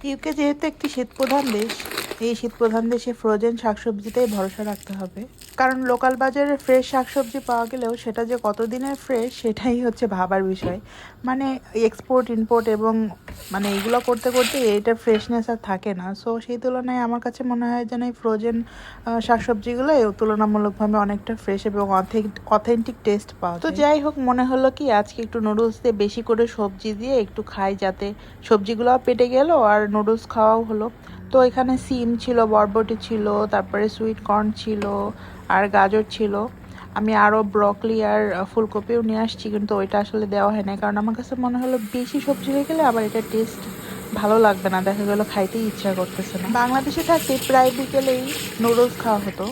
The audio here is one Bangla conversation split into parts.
ইউকে যেহেতু একটি শীতপ্রধান দেশ, এই শীতপ্রধান দেশে ফ্রোজেন শাকসবজিতেই ভরসা রাখতে হবে। কারণ লোকাল বাজারে ফ্রেশ শাকসবজি পাওয়া গেলেও সেটা যে কতদিনের ফ্রেশ সেটাই হচ্ছে ভাবার বিষয়। মানে এক্সপোর্ট ইম্পোর্ট এবং মানে এগুলো করতে করতে এইটার ফ্রেশনেস আর থাকে না। সো সেই তুলনায় আমার কাছে মনে হয় যেন এই ফ্রোজেন শাকসবজিগুলো তুলনামূলকভাবে অনেকটা ফ্রেশ এবং অথেন্টিক টেস্ট পাওয়া যায়। তো যাই হোক, মনে হলো কি আজকে একটু নুডলস দিয়ে বেশি করে সবজি দিয়ে একটু খাই, যাতে সবজিগুলো পেটে গেল আর নুডলস খাওয়াও হলো। তো এখানে সিম ছিল, বরবটি ছিল, তারপরে সুইট কর্ন ছিল আর গাজর ছিল। আমি আরও ব্রকলি আর ফুলকপিও নিয়ে আসছি, কিন্তু ওইটা আসলে দেওয়া হয় না, কারণ আমার কাছে মনে হলো বেশি সবজি হয়ে গেলে আবার এটা টেস্ট ভালো লাগবে না, দেখা গেলো খাইতেই ইচ্ছা করতেছে না। বাংলাদেশে থাকতে প্রায় বিকেলেই নুডলস খাওয়া হতো,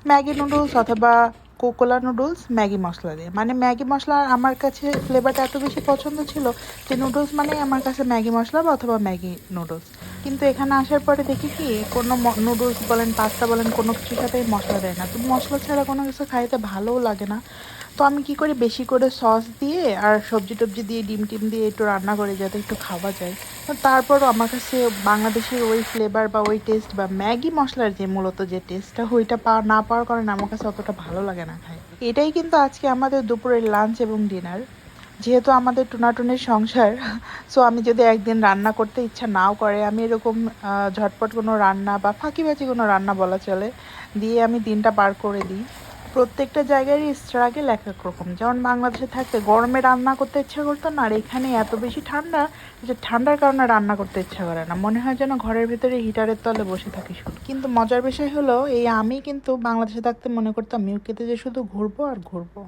ম্যাগি নুডলস অথবা কোকোলা নুডলস ম্যাগি মশলা দিয়ে। মানে ম্যাগি মশলা আমার কাছে ফ্লেভারটা এত বেশি পছন্দ ছিল যে নুডলস মানে আমার কাছে ম্যাগি মশলা বা অথবা ম্যাগি নুডলস। কিন্তু এখানে আসার পরে দেখি কি কোনো নুডলস বলেন, পাস্তা বলেন, কোনো কিছুর সাথেই মশলা দেয় না। তো মশলা ছাড়া কোনো কিছু খাইতে ভালোও লাগে না। তো আমি কি করি, বেশি করে সস দিয়ে আর সবজি টবজি দিয়ে ডিম টিম দিয়ে একটু রান্না করি যাতে একটু খাওয়া যায়। তো তারপরও আমার কাছে বাংলাদেশের ওই ফ্লেভার বা ওই টেস্ট বা ম্যাগি মশলার যে মূলত যে টেস্টটা ওইটা না পাওয়ার কারণে আমার কাছে অতটা ভালো লাগে না খাই। এটাই কিন্তু আজকে আমাদের দুপুরের লাঞ্চ এবং ডিনার। যেহেতু আমাদের টুনাটুনির সংসার, সো আমি যদি একদিন রান্না করতে ইচ্ছা নাও করে, আমি এরকম ঝটপট কোনো রান্না বা ফাঁকিবাজি কোনো রান্না বলা চলে দিয়ে আমি দিনটা পার করে দিই। প্রত্যেকটা জায়গারই স্ট্রাগল এক এক রকম। যেমন বাংলাদেশে থাকতে গরমে রান্না করতে ইচ্ছা করতো না, আর এখানে এত বেশি ঠান্ডা যে ঠান্ডার কারণে রান্না করতে ইচ্ছা করে না, মনে হয় যেন ঘরের ভিতরে হিটারের তলে বসে থাকি শুধু। কিন্তু মজার বিষয় হলো এই আমি কিন্তু বাংলাদেশে থাকতে মনে করতাম ইউকেতে যে শুধু ঘুরবো আর ঘুরবো।